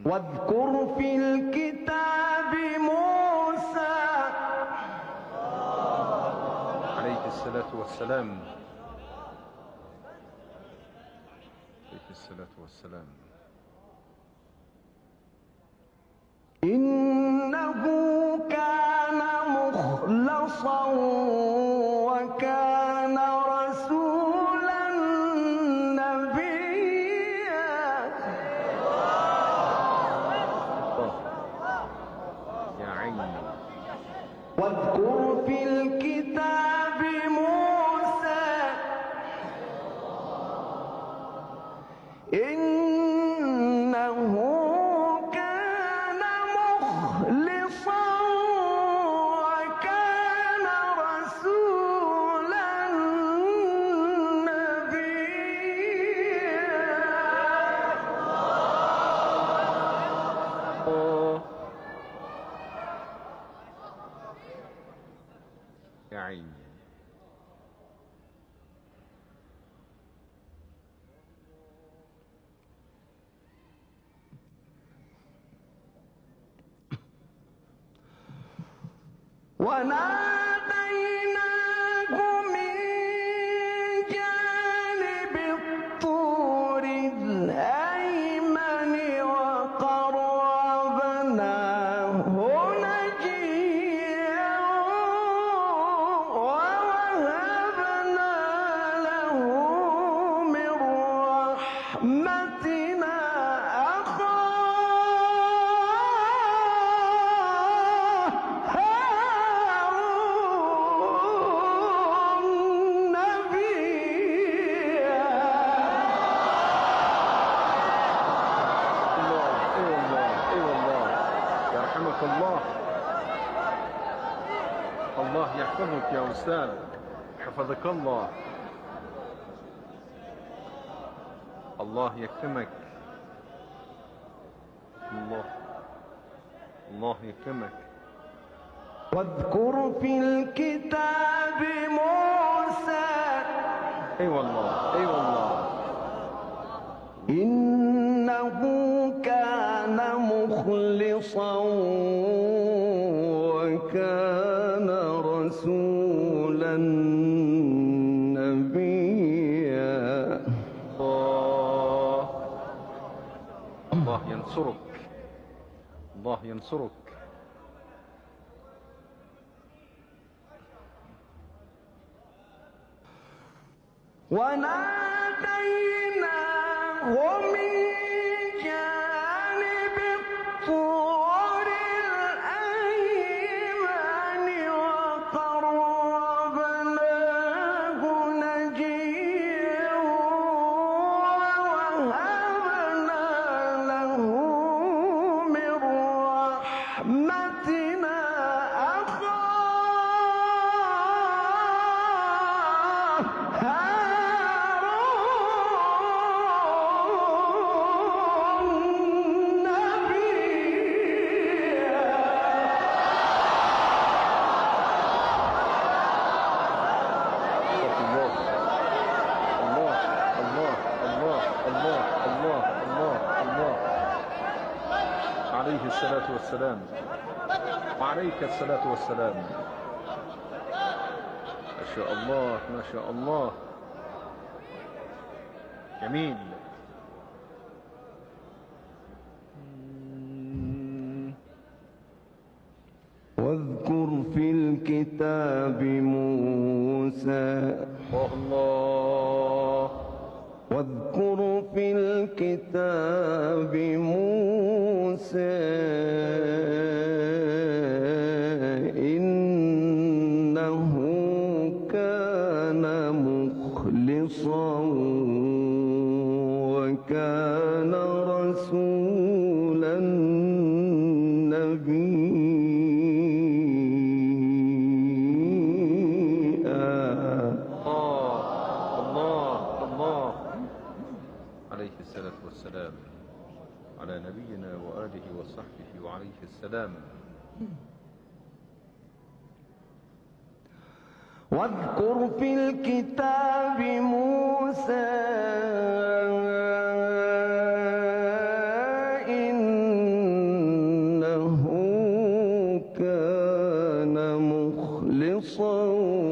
واذكر في الكتاب موسى عليه الصلاة والسلام. عليه الصلاة والسلام. إنه كان مخلصا وكان رسولا نبيا. يا عيني. واذكر في الكتاب موسى إنه كان مخلصا وكان رسولا نبيا. يا عيني. وناديناه من جانب الطور الأيمن وقربناه نجيا ووهبنا له من رحمتنا الله. الله يحفظك يا أستاذ، حفظك الله. الله يكرمك. الله يكرمك. واذكر في الكتاب موسى. اي والله اي والله. إنه كان مخلصا وكان رسولا نبيا. الله ينصرك. الله ينصرك. وناديناه من جانب الطور الأيمن وقربناه نجيا ووهبنا له من رحمتنا عليه الصلاة والسلام. وعليك الصلاة والسلام. ما شاء الله ما شاء الله. جميل. واذكر في الكتاب موسى. الله. واذكر في الكتاب موسى إنه كان مخلصا وكان رسولا عليه الصلاة والسلام. على نبينا وآله وصحبه وعليه السلام. واذكر في الكتاب موسى إن مخلصا